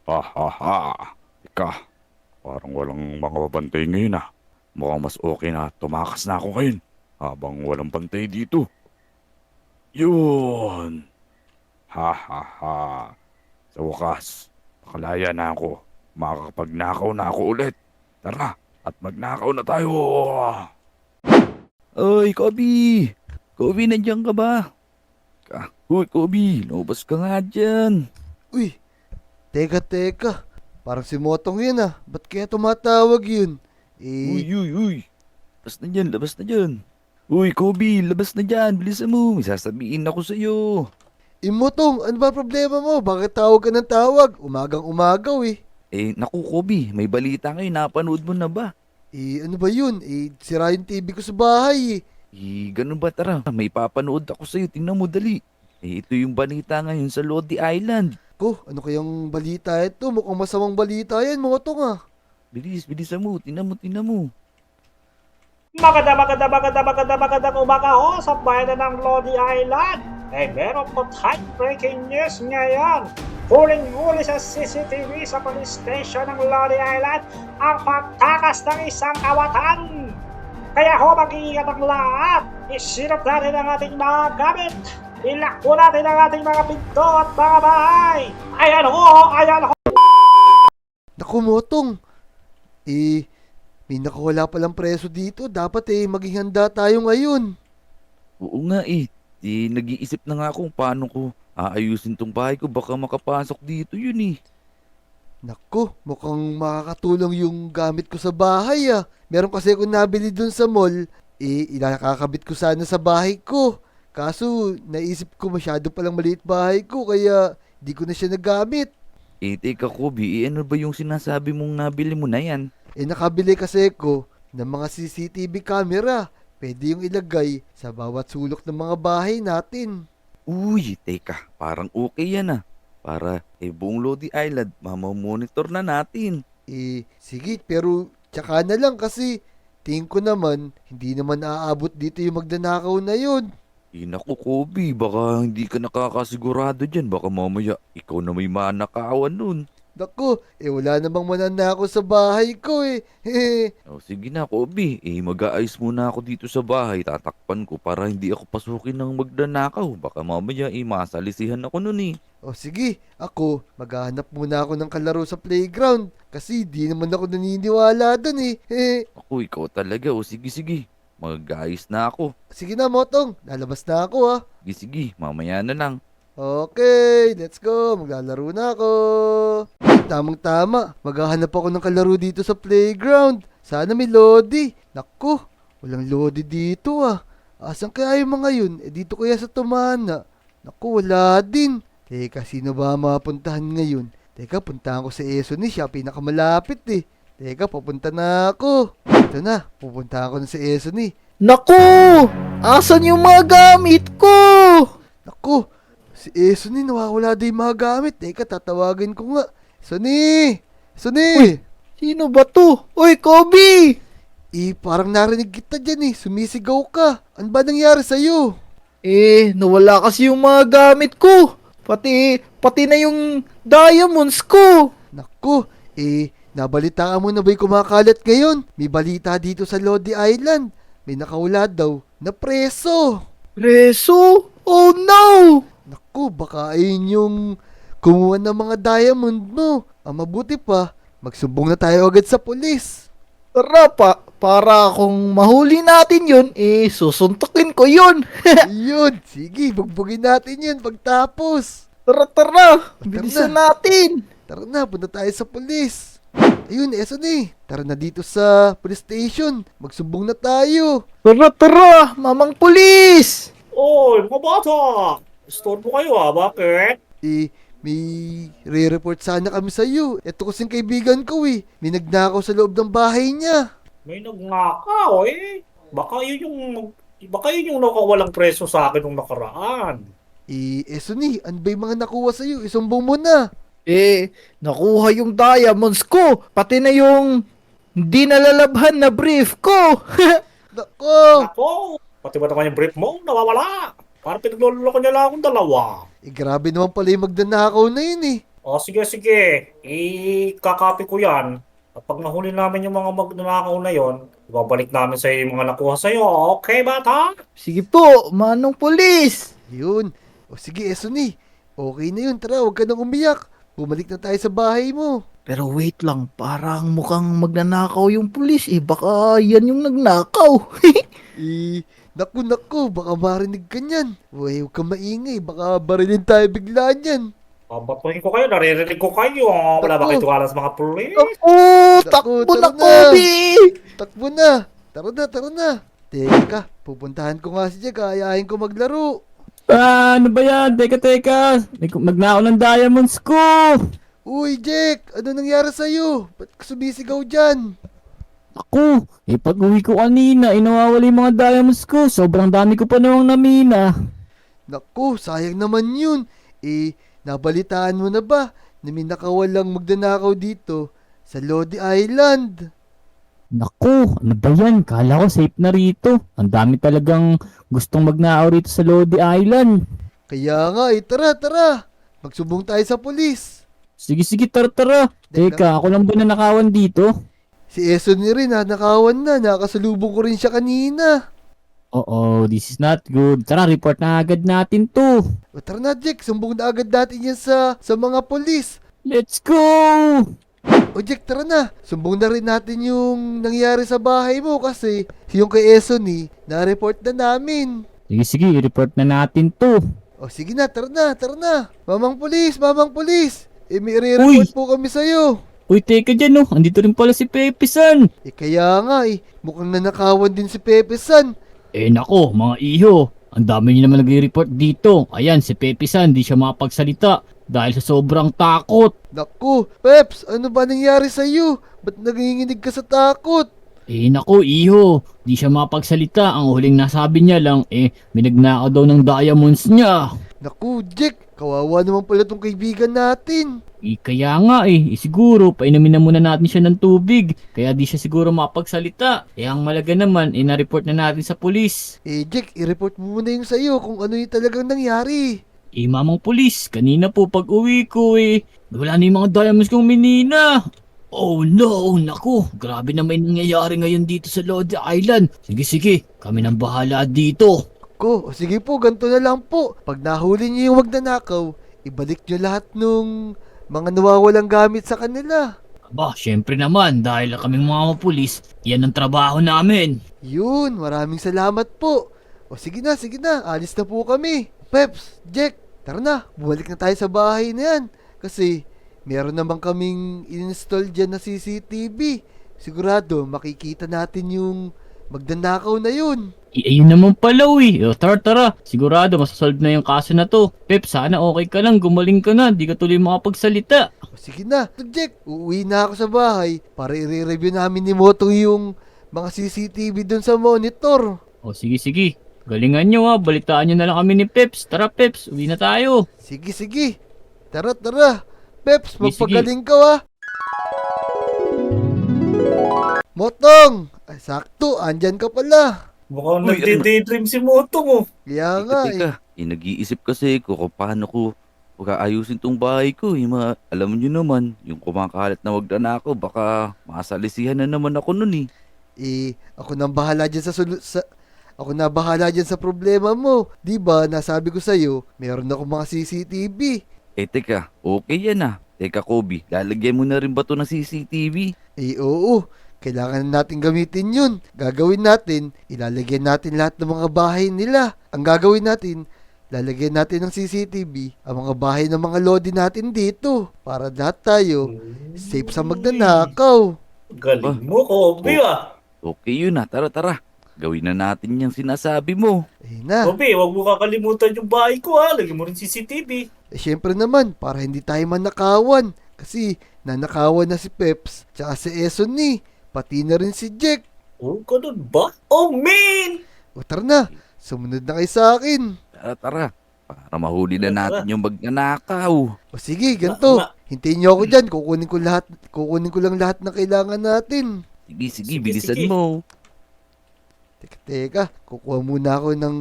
Ha ha ha. Ika, parang walang mga babantay ngayon ah. Mukhang mas okay na tumakas na ako ngayon habang walang bantay dito. Yun! Ha ha ha. Sa wakas, nakalaya na ako. Makakapagnakaw na ako ulit. Tara, at magnakaw na tayo! Oy, Kobe! Kobe, nandiyan ka ba? Uy, Kobe, lumabas ka nga dyan. Uy, teka. Parang si Motong yun ah. Ba't kaya tumatawag yun? Uy, Eh, uy, uy. Labas na dyan, labas na dyan. Uy, Kobe, labas na dyan. Bilisan mo. May sasabihin ako sa'yo. Motong, ano ba problema mo? Bakit tawag ka ng tawag? Umagang umagaw eh. Naku, Kobe, may balita ngayon. Napanood mo na ba? Ano ba yun? Sira yung TV ko sa bahay eh. Ganun ba? Tara, may papanood ako sa'yo. Tingnan mo, dali. Ito yung balita ngayon sa Lodi Island. Ano kayang balita ito? Mukhang masamang balita yan, Motong ah. Bilis, bilisan mo. Tingnan mo, tingnan mo. Magandang umaga ho sa bayan ng Lodi Island. Meron po tayong breaking news ngayon. Huling-huli sa CCTV sa police station ng Lodi Island ang pagtakas ng isang kawatan. Kaya ho, mag-iingat ang lahat. Isilap natin ang ating mga gamit. Ilakbo natin ang ating mga pinto at mga bahay. Ayan ho. Naku, Motong. May nakawala palang preso dito. Dapat maging handa tayo ngayon. Oo nga eh. Nag-iisip na nga ako kung paano ko aayusin tong bahay ko. Baka makapasok dito yun eh. Naku, mukhang makakatulong yung gamit ko sa bahay ah. Meron kasi akong nabili dun sa mall, ilalakakabit ko sana sa bahay ko. Kaso, naisip ko masyado palang maliit bahay ko, kaya di ko na siya nagamit. Teka Kobe, ano ba yung sinasabi mong nabili mo na yan? Nakabili kasi ko ng mga CCTV camera. Pwede yung ilagay sa bawat sulok ng mga bahay natin. Uy, teka, parang okay yan ah. Para buong Lodi Island, mamamonitor na natin. Sige, pero tsaka na lang kasi tingin ko naman, hindi naman aabot dito yung magnanakaw na yun. Naku Kobe, baka hindi ka nakakasigurado dyan. Baka mamaya, ikaw na may manakawan nun. Naku, wala namang mananakaw sa bahay ko eh. O sige na Kobe, mag-aayos muna ako dito sa bahay. Tatakpan ko para hindi ako pasukin ng magnanakaw. Baka mamaya, masalisihan ako nun eh. O sige, ako, maghahanap muna ako ng kalaro sa playground. Kasi di naman ako naniniwala dun eh. Ako, ikaw talaga. O sige, sige. Mag-aayos na ako. Sige na, Motong, lalabas na ako ah. Sige, sige. Mamaya na lang. Okay, let's go. Maglalaro na ako. Tamang-tama. Maghahanap ako ng kalaro dito sa playground. Sana may Lodi. Naku, walang Lodi dito ah. Asan kaya yung mga yun? Dito kaya sa Tumana. Naku, wala din. Teka, sino ba mapuntahan ngayon? Teka, puntahan ko sa Esso ni siya. Pinakamalapit eh. Teka, papunta na ako. Ito na, pupuntahan ko na sa Esso ni. Naku! Asan yung mga gamit ko? Naku, si Esso ni nawawala din yung mga gamit. Teka, tatawagin ko nga. Suni! Suni! Sino ba to? Uy, Kobe! Parang narinig kita dyan eh. Sumisigaw ka. Ano ba nangyari sa'yo? Nawala kasi yung mga gamit ko. Pati na yung diamonds ko. Naku, nabalitaan mo na ba'y kumakalat ngayon? May balita dito sa Lodi Island. May nakawala daw na preso. Preso? Oh no! Naku, baka ayun yung kumuha ng mga diamond mo. Ang mabuti pa, magsumbong na tayo agad sa pulis. Tara para kung mahuli natin yun, susuntukin ko yun. Yun, sige, bugbugin natin yun pagtapos. Tara, bilisan natin. Tara na, punta tayo sa pulis. Ayun, eso ni. Tara na dito sa police station. Magsumbong na tayo. Tara, mamang pulis. Oy, mga bata. Storbo kayo bakit? May re-report sana kami sa iyo. Ito kasing kaibigan ko eh. May nagnakaw sa loob ng bahay niya. May nagnakaw baka yun yung nakawalang preso sa akin nung nakaraan. Eso ni, ano ba yung mga nakuha sa iyo? Isumbong mo na. Nakuha yung diamonds ko. Pati na yung hindi nalalabhan na brief ko. Nako! Ako, pati ba naman yung brief mo nawawala? Parang pinagloloko niya lang akong dalawa. Grabe naman pala yung magnanakaw na yun eh. O sige, sige. Ikakopy ko yan. At pag nahuli namin yung mga magnanakaw na yon, ibabalik namin sa yung mga nakuha sa'yo. Okay, bata? Sige po, manong pulis! Yun. O sige, Esuni. Okay na yun. Tara, huwag ka nang umiyak. Bumalik na tayo sa bahay mo. Pero wait lang, parang mukhang magnanakaw yung pulis eh. Baka yan yung nagnakaw. Naku, baka marinig ka niyan. Uy, huwag ka maingay. Baka barilin tayo bigla niyan. Babatuhin ko kayo, naririnig ko kayo. Wala ba Naku. kayo tiwala sa mga pulis? Naku, takbo na, tara na. Kobe! Takbo na. Tara na. Teka, pupuntahan ko nga si Jack. Ayahin ko maglaro. Ano ba yan? Teka. Magnakaw ng diamonds ko. Uy, Jack! Ano nangyari sa'yo? Ba't ka sumisigaw dyan? Ako, pag uwi ko kanina, nawawala yung mga diamonds ko. Sobrang dami ko pa namang namina. Naku, sayang naman yun. Nabalitaan mo na ba na may nakawalang magnanakaw dito sa Lodi Island? Naku, ano ba yan? Kala ko safe na rito. Ang dami talagang gustong magnakaw rito sa Lodi Island. Kaya nga, tara. Magsubong tayo sa pulis. Sige, tara. Teka, ako lang ba nanakawan dito? Si Eson rin nakawan na. Nakasalubong ko rin siya kanina. Oo, this is not good. Tara, report na agad natin to. O tara na, Jack. Sumbong na agad natin yan sa mga pulis. Let's go! O Jack, tara na. Sumbong na rin natin yung nangyari sa bahay mo kasi yung kay Eson na-report na namin. Sige, i-report na natin to. O sige na, tara na. Mamang pulis. May re-report po kami sa'yo. Uy, teka dyan andito rin pala si Pepe-san. Kaya nga mukhang nanakawan din si Pepe-san. Nako, mga iho. Ang dami niyo naman nag-report dito. Ayan, si Pepe-san, di siya makapagsalita dahil sa sobrang takot. Naku, Peps, ano ba nangyari sa'yo? Ba't nanginginig ka sa takot? Nako, iho. Di siya makapagsalita. Ang huling nasabi niya lang, may nagnakaw daw ng diamonds niya. Naku, Jack, kawawa naman pala tong kaibigan natin. Kaya nga siguro, painumin na muna natin siya ng tubig. Kaya di siya siguro makapagsalita. Ang malaga naman, na-report na natin sa pulis. Jack, i-report mo muna yung sa'yo kung ano yung talagang nangyari. Mamang pulis, kanina po pag uwi ko wala na yung mga diamonds kong minina. Oh no, naku, grabe na may nangyayari ngayon dito sa Lodi Island. Sige, kami nang bahala dito. Sige po, ganito na lang po. Pag nahuli niyo yung magnanakaw, ibalik niyo lahat nung mga nawawalang gamit sa kanila. Aba, syempre naman, dahil kaming mga pulis, yan ang trabaho namin. Yun, maraming salamat po. Sige na, alis na po kami. Peps, Jack, tara na, bumalik na tayo sa bahay na yan. Kasi, meron naman kaming install dyan na CCTV. Sigurado, makikita natin yung magnanakaw na yun. Ayun naman pala tara, sigurado masasolve na yung kaso na to. Pep, sana okay ka lang, gumaling ka na, di ka tuloy makapagsalita. Sige na, Jack, uuwi na ako sa bahay para i-review namin ni Moto yung mga CCTV dun sa monitor. Sige, galingan nyo balitaan nyo na lang kami ni Peps. Tara Peps, uwi na tayo. Sige. Tara. Peps, Sige. magpagaling ka Motong! Sakto, andyan ka pala. Mukhang Uy, nagde-daydream si Moto mo. Kaya nga nag-iisip kasi ko kung paano ko pag-aayusin tong bahay ko. Alam niyo naman, yung kumakalat na magnanakaw, baka masalisihan na naman ako nun Ako na bahala dyan ako na bahala dyan sa problema mo. Diba, nasabi ko sa'yo, meron ako mga CCTV. Teka, okay yan Teka, Kobe, lalagyan mo na rin ba to ng CCTV? Oo. Kailangan natin gamitin yun. Gagawin natin, ilalagyan natin lahat ng mga bahay nila. Ang gagawin natin, lalagyan natin ng CCTV ang mga bahay ng mga lodi natin dito. Para lahat tayo safe sa magnanakaw. Galing mo, Kobe Okay yun Tara. Gawin na natin yung sinasabi mo. Ayun na. Kobe, wag mo kakalimutan yung bahay ko Lagyan mo rin CCTV. Syempre naman, para hindi tayo manakawan. Kasi nanakawan na si Peps, tsaka si Eson pati na rin si Jack. Oh, ganun ba? Oh, man! Tara na, sumunod na kayo sa akin. Tara. Para mahuli na natin yung magnanakaw. Sige, ganito. Hintayin niyo ako dyan. Kukunin ko lang lahat na kailangan natin. Sige, bilisan mo. Teka. Kukuha muna ako ng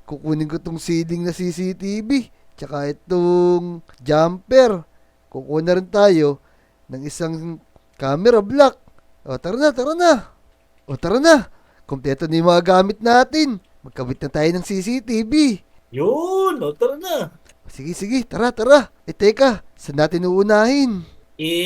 kukunin ko tong ceiling na CCTV. tsaka itong jumper. Kukuha na rin tayo ng isang camera block. O, tara na, tara na. O, tara na. Kompleto na yung mga gamit natin. Magkabit na tayo ng CCTV. Yun, o tara na. Sige, sige, tara, tara. Teka, saan natin uunahin?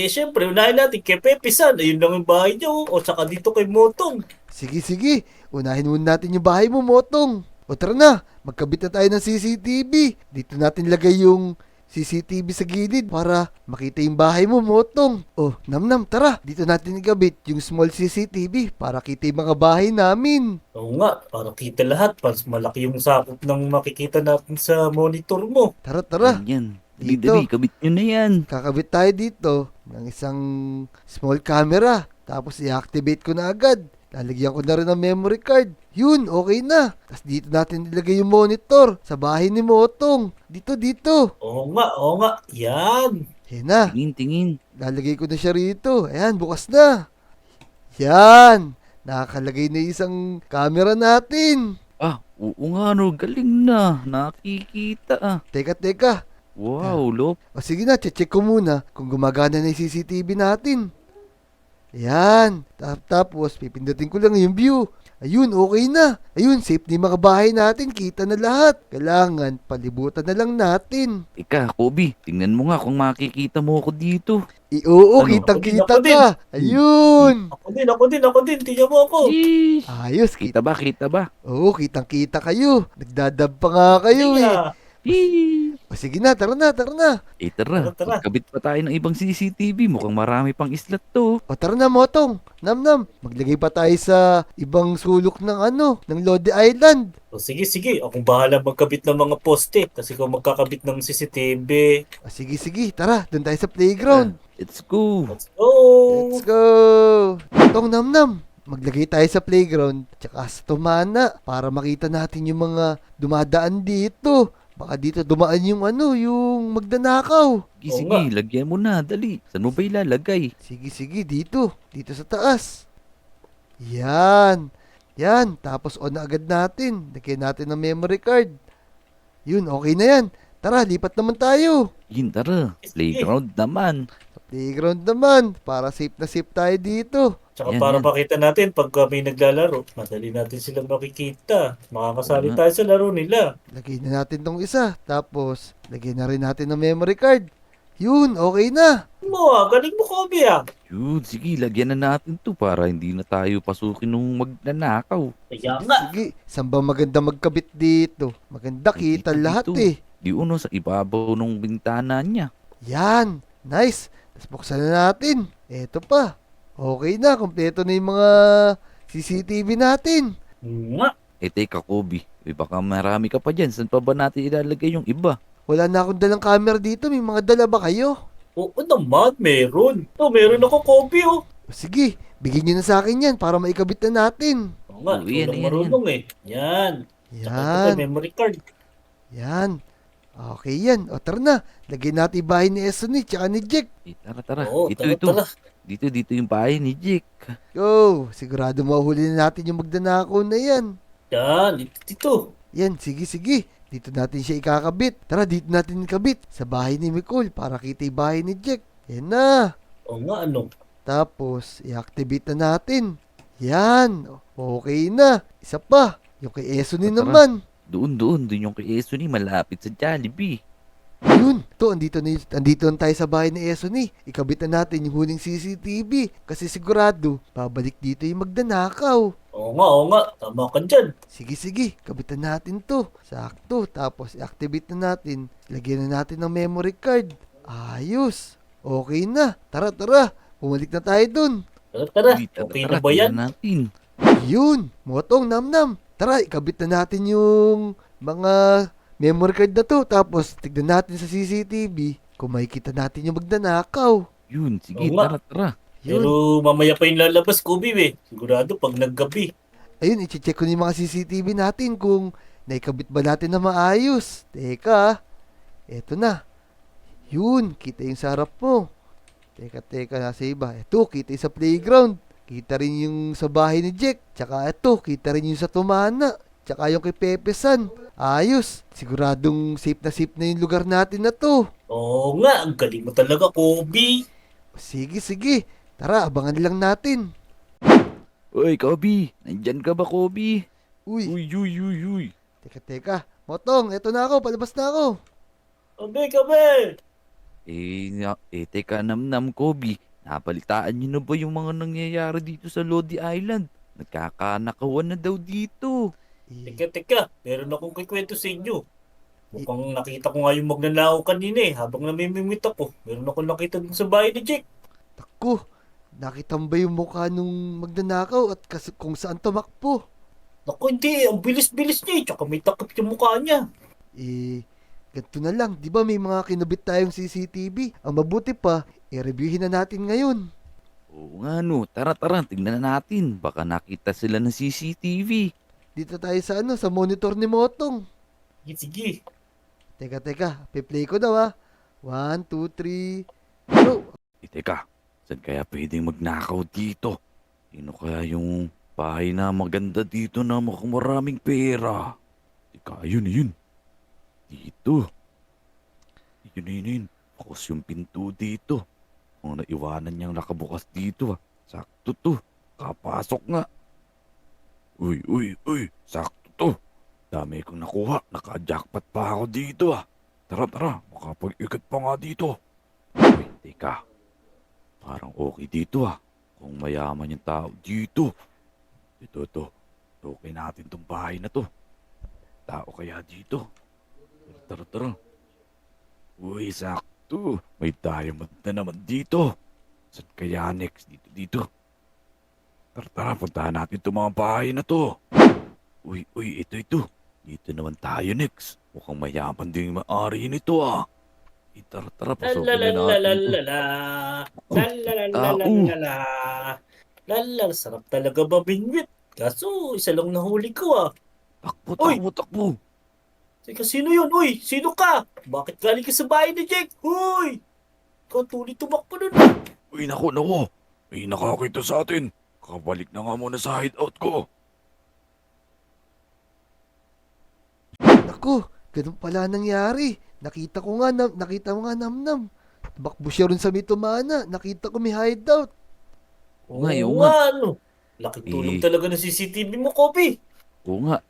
Siyempre, unahin natin kay Pepe-san. Ayun lang yung bahay niyo. O saka dito kay Motong. Sige, sige. Unahin muna natin yung bahay mo, Motong. O tara na, magkabit na tayo ng CCTV. Dito natin lagay yung CCTV sa gilid para makita yung bahay mo, Motong. O, Namnam, tara. Dito natin ikabit yung small CCTV para kita yung mga bahay namin. Oo nga, para kita lahat. Mas malaki yung sakop ng makikita natin sa monitor mo. Tara, tara. Yan. Dito. Dali, kabit nyo na yan. Kakabit tayo dito ng isang small camera. Tapos i-activate ko na agad. Lalagyan ko na rin ng memory card. Yun, okay na. Tapos dito natin ilagay yung monitor sa bahay ni Motong. Dito, dito. Oo nga. Yan. Yan na. Tingin. Lalagay ko na siya rito. Ayan, bukas na. Yan. Nakakalagay na isang camera natin. Ah, oo nga no, galing na. Nakikita ah. Teka. Wow, Lop. O sige na, check ko muna kung gumagana na yung CCTV natin. Ayan. Tapos, pipindutin ko lang yung view. Ayun, okay na. Ayun, safe na yung mga bahay natin. Kita na lahat. Kailangan, palibutan na lang natin. Ika, Kobe, tingnan mo nga kung makikita mo ako dito. Oo, Ano? kitang-kita Ako din. ka. Ayun. Ako din. Tingnan mo ako. Yeesh. Ayos, Kita ba? Oo, kitang-kita kayo. Nagdadab pa nga kayo eh. Tingnan. Yeesh. O sige na, tara na. Tara, Tara. magkabit pa tayo ng ibang CCTV. Mukhang marami pang islat to. O tara na, Motong. Namnam, maglagay pa tayo sa ibang sulok ng Lodi Island. O sige. Akong bahala magkabit ng mga poste. Kasi kung magkakabit ng CCTV. O sige, tara. Doon tayo sa playground. Let's go. Let's go. Let's go! Tong Namnam, maglagay tayo sa playground tsaka sa tumana para makita natin yung mga dumadaan dito. Baka dito dumaan yung yung magdanakaw. Sige, Oo nga. lagyan mo na. Dali. Saan mo ba ilalagay? Sige, dito. Dito sa taas. Yan. Tapos on na agad natin. Lagyan natin ng memory card. Yun, okay na yan. Tara, lipat naman tayo. Yun, tara. Sige. Playground naman. Playground naman. Para safe na safe tayo dito. Tsaka Yan, para yan. makita natin pag may naglalaro, madali natin silang makikita. Makakasali Oo nga. tayo sa laro nila. Lagay na natin tong isa. Tapos, lagyan na rin natin ng memory card. Yun, okay na. Galing mo, Kobe ah. Yun, sige, lagyan na natin to para hindi na tayo pasukin nung magnanakaw. Kaya nga. Sige, saan ba maganda magkabit dito? Maganda kita Dito, lahat dito. eh. Di uno sa ibabaw nung bintana niya. Yan, nice. Tapos buksan na natin. Eto pa. Okay na, kompleto na yung mga CCTV natin. Nga. Teka, Kobe. Baka marami ka pa dyan. Saan pa ba natin ilalagay yung iba? Wala na akong dalang camera dito. May mga dala ba kayo? Oo naman, meron. Meron ako, Kobe oh. O sige, bigyan nyo na sa akin yan para maikabit na natin. Oo nga, Oh, yan, marunong eh. Yan. Tsaka ito Yan, may memory card. yan. Okay yan. O tara na, lagyan natin yung bahay ni Eson tsaka ni Jack. Tara. Oo, Ito. tara. Dito yung bahay ni Jake. Go! Sigurado mahuli na natin yung magdanakaw na yan. Yan, dito. Yan, sige. Dito natin siya ikakabit. Tara, dito natin ikabit. Sa bahay ni Nicole para kita yung bahay ni Jack. Yan na. Oo nga, ano. Tapos, i-activate na natin. Yan. Okay na. Isa pa. Yung kay Eson Tara. naman. Doon yung kay Eson malapit sa Jollibee. Yun. Andito na tayo sa bahay ni Eson Ikabit na natin yung huling CCTV. Kasi sigurado, babalik dito yung magdanakaw. Oo nga. Tama ka dyan. Sige, kabitan natin to. Sakto. Tapos, i-activate na natin. Lagyan na natin ng memory card. Ayos. Okay na. Tara. Pumalik na tayo dun. Tara. Uy, Okay na ba yan? tingnan natin. Yun. Motong, Namnam. Tara, ikabit na natin yung mga memory card na to. Tapos, tignan natin sa CCTV kung makikita natin yung magnanakaw. Yun, sige, Oo nga. tara. Yun. Pero mamaya pa yung lalabas, Kobe eh. Sigurado pag naggabi. Ayun, i-check ko na yung mga CCTV natin kung naikabit ba natin na maayos. Teka, eto na. Yun, kita yung sarap mo. Teka, nasa iba. Eto, kita yung sa playground. Kita rin yung sa bahay ni Jack. Tsaka eto, kita rin yung sa tumana. tsaka yung kay Pepe San. Ayos, siguradong safe na yung lugar natin na to. Oo nga, ang galing mo talaga, Kobe. Sige, sige. Tara, abangan lang natin. Uy, Kobe! Nandyan ka ba, Kobe? Uy, Uy. teka. Motong, eto na ako, palabas na ako. Kabe! Teka, Namnam, Kobe. Napalitaan niyo na ba yung mga nangyayari dito sa Lodi Island? Nagkakanakawan na daw dito. Teka, meron akong kikwento sa inyo. Mukhang nakita ko nga yung magnanakaw kanina habang namimimit ako. Meron ako nakita dun sa bahay ni Jake. Naku, nakita mo ba yung mukha nung magnanakaw at kung saan tumakbo? Naku, hindi. Ang bilis-bilis niya Tsaka may takip yung mukha niya. Ganito na lang. Di ba may mga kinubit tayong CCTV? Ang mabuti pa, i-reviewin na natin ngayon. Oo nga no, tara, tignan na natin. Baka nakita sila ng CCTV. Dito tayo sa monitor ni Motong. Sige. Teka, piplay ko daw 1, 2, 3, go! Teka, saan kaya pwedeng magnakaw dito? Sino kaya yung bahay na maganda dito na mukhang maraming pera? Teka, ayun. Dito. Yun. Bukas yung pinto dito. Kung naiwanan niyang nakabukas dito Sakto to. Kapasok nga. Uy. Sakto to. Dami kong nakuha. Naka-jackpot pa ako dito Tara. Makapag-ikot pa nga dito. Uy, teka. Parang okay dito Kung mayaman yung tao dito. Ito. Okay natin tong bahay na to. Tao kaya dito. Tara. Uy, sakto. May diamond na naman dito. Saan kaya next? Dito. Tara, puntahan natin itong mga bahay na to. Uy, ito. Dito naman tayo next. Mukhang mayaman din yung may-ari nito Tara, pasokin na natin ito. Lala, sarap talaga babingwit. Kaso, isa lang nahuli ko Takbo. Teka, sino yun? Uy, sino ka? Bakit galing ka sa bahay ni Jake? Uy! Ikaw tuloy tumakbo nun Uy, naku. May nakakita sa atin. Kabalik na nga muna sa hideout ko. Naku, ganun pala nangyari. Nakita mo nga Namnam. Bakbo siya rin sa Mitomana. Nakita ko may hideout. Oo nga. ano? Laki tulong talaga ng CCTV mo, Kobe. Oo nga,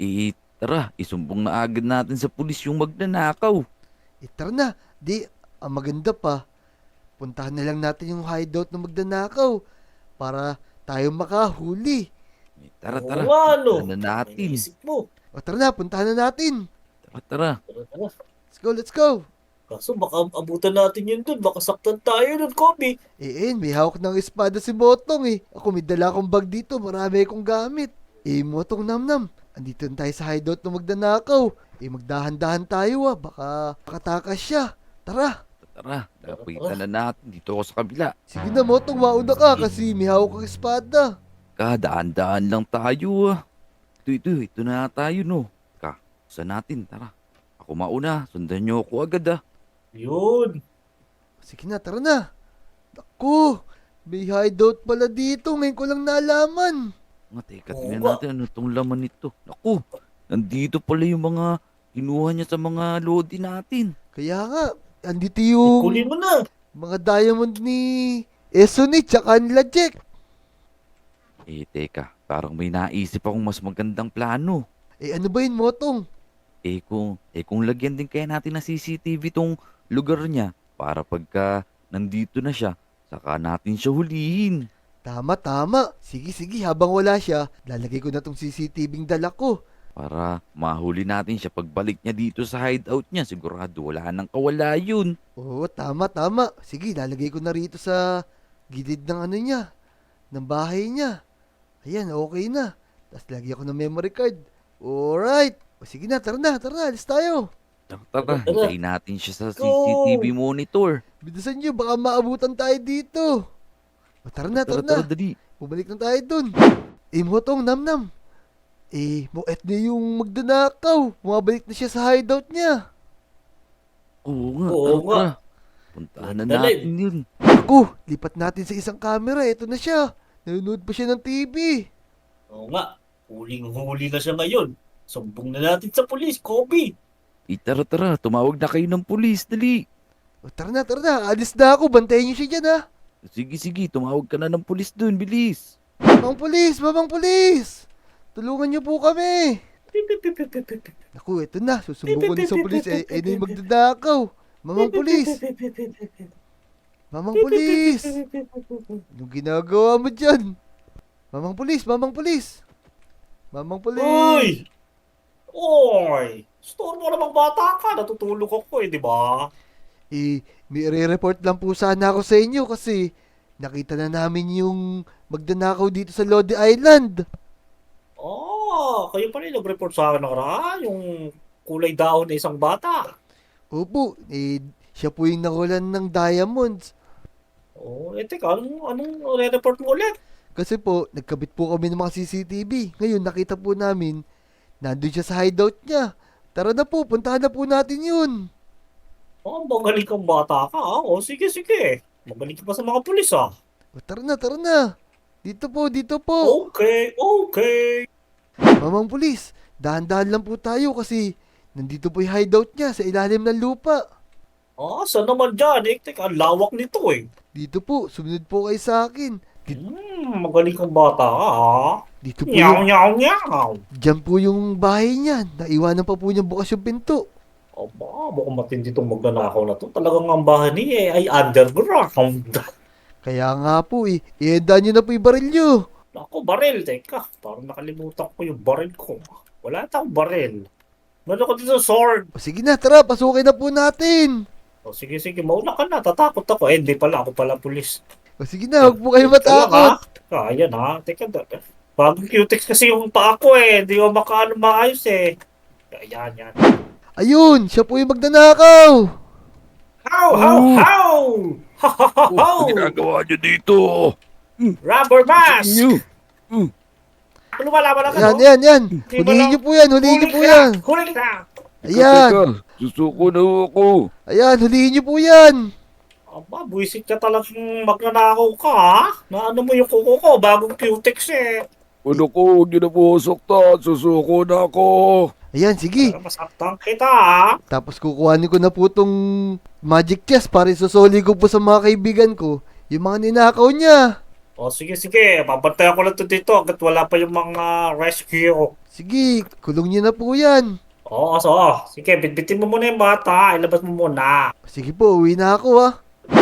tara, isumbong na agad natin sa pulis yung magnanakaw. Tara na. Ang maganda pa, puntahan na lang natin yung hideout ng magnanakaw para tayo makahuli. Tara, ano? puntahan na natin. Naisip mo. Tara na, puntahan na natin. Tara. Tara. Let's go. Kaso baka abutan natin yun dun. Baka saktan tayo dun, Kobe. May hawak ng espada si Motong Ako may dala akong bag dito, marami akong gamit. Motong Namnam, andito na tayo sa hideout ng magnanakaw. Magdahan-dahan tayo baka makatakas siya. Tara. Lapitan na natin dito ako sa kabila. Sige na Motong, mauna ka kasi may hawak kang espada. Daan-daan lang tayo Ito na tayo no. Saan natin, tara. Ako mauna, sundan niyo ako agad Yun. Sige na, tara na. Naku, may hideout pala dito, ngayon ko lang nalaman. Teka, tingnan natin ano tong laman nito. Naku, nandito pala yung mga kinuha niya sa mga lodi natin. Kaya nga, andito yung Kunin mo na. mga diamond ni Esonit tsaka nila Jack. Teka, parang may naisip akong mas magandang plano. Ano ba yun, Motong? Kung lagyan din kaya natin ng CCTV tong lugar niya para pagka nandito na siya, saka natin siya hulihin. Tama. Sige, habang wala siya, lalagay ko na tong CCTV-ng dala ko. Para mahuli natin siya pagbalik niya dito sa hideout niya. Sigurado wala nang kawala yun. Oo, tama. Sige, lalagay ko na rito sa gilid ng ng bahay niya. Ayan, okay na. Tapos lagyan ko ng memory card. Alright. Sige na, tara na, alis tayo. Tara, hintayin natin siya sa CCTV monitor. Bilisan nyo, baka maabutan tayo dito. Tara na. Dali. Bumalik na tayo dun. Motong, Namnam. Moet na yung magnanakaw. Bumabalik na siya sa hideout niya. Oo nga. Puntahan na natin yun. Ako, lipat natin sa isang camera. Ito na siya. Nanonood pa siya ng TV. Oo nga. Huling-huli na siya ngayon. Sumbong na natin sa pulis, Kobe. Tara, tumawag na kayo ng pulis, dali. O, tara na. Alis na ako. Bantayan niyo siya dyan, ha. Sige, tumawag ka na ng pulis dun, bilis. Mamang pulis! Tulungan niyo po kami. Naku, eto na. Susumbong ko na sa pulis. Eh na yung magdadakaw. Mamang pulis! Anong ginagawa mo dyan? Mamang pulis! Uy! Oy! Store mo namang bata ka. Natutulog ako di ba? May re-report lang po sana ako sa inyo kasi nakita na namin yung magdanakaw dito sa Lodi Island. Kayo pala yung nag-report sa akin nakaraan. Yung kulay dahon na isang bata. Opo, siya po yung nakulan ng diamonds. Teka, anong re-report mo ulit? Kasi po, nagkabit po kami ng mga CCTV. Ngayon, nakita po namin, nandun siya sa hideout niya. Tara na po, puntahan na po natin yun. Magaling kang bata ka, ha? Sige. Magaling ka pa sa mga pulis, ha? O, tara na. Dito po. Okay. Mamang pulis, dahan-dahan lang po tayo kasi nandito po yung hideout niya sa ilalim ng lupa. Saan naman dyan? Teka, ang lawak nito, eh. Dito po, sumunod po kayo sa akin. Magaling kang bata ka, ha? Dito po Nyaw. Diyan po yung bahay niya. Naiwanan pa po niya bukas yung pinto. Mukhang matindi itong magnanakaw na to. Talagang ang bahay niya ay underground. Kaya nga po ihanda niyo na po yung baril niyo. Ako, baril. Teka, parang nakalimutan ko yung baril ko. Wala tayong baril. Meron ko dito sword. O sige na, tara, pasukin na po natin. Sige, mauna ka na. Tatakot ako. Hindi pala. Ako pala pulis. O sige na, huwag po kayo matakot. Ayan ha. Teka, bagong cutex kasi yung paa ko eh. Hindi ko maayos eh. Ayan. Ayun, siya po yung magnanakaw. How! Ano ginagawa niyo dito? Rubber mask! Niyo. Lumalaban na ka, no? Yan. Hulihin niyo po yan. Huli ka! Ayan, Susuko na ako. hulihin niyo po yan. Buisit ka talagang magnanakaw ka, ha? Na ano mo yung kuko ko, bagong cutex eh. Ano ko, huwag niyo na po saktan. Susuko na ako. Ayan, sige. Para masaktan kita, ha? Tapos kukuhanin ko na po tong magic chest para isusoli ko po sa mga kaibigan ko yung mga ninakaw niya. Sige. Babantayan ko lang to dito hanggat wala pa yung mga rescue. Sige, kulong niyo na po yan. Sige, bitbitin mo muna yung bata. Ilabas mo muna. Sige po, uwi na ako ha.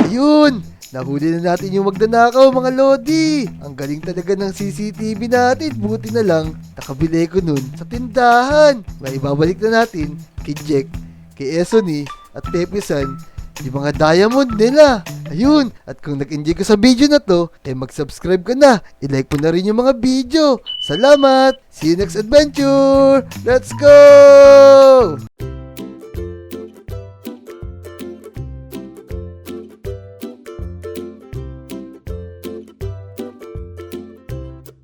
Ayun, nahuli na natin yung magnanakaw mga lodi. Ang galing talaga ng CCTV natin. Buti na lang, nakabili ko nun sa tindahan. May ibabalik na natin kay Jack, kay Esony at Pepe San yung mga diamond nila. Ayun, at kung nag-enjoy ka sa video na to, mag-subscribe ka na. I-like mo na rin yung mga video. Salamat! See you next adventure! Let's go!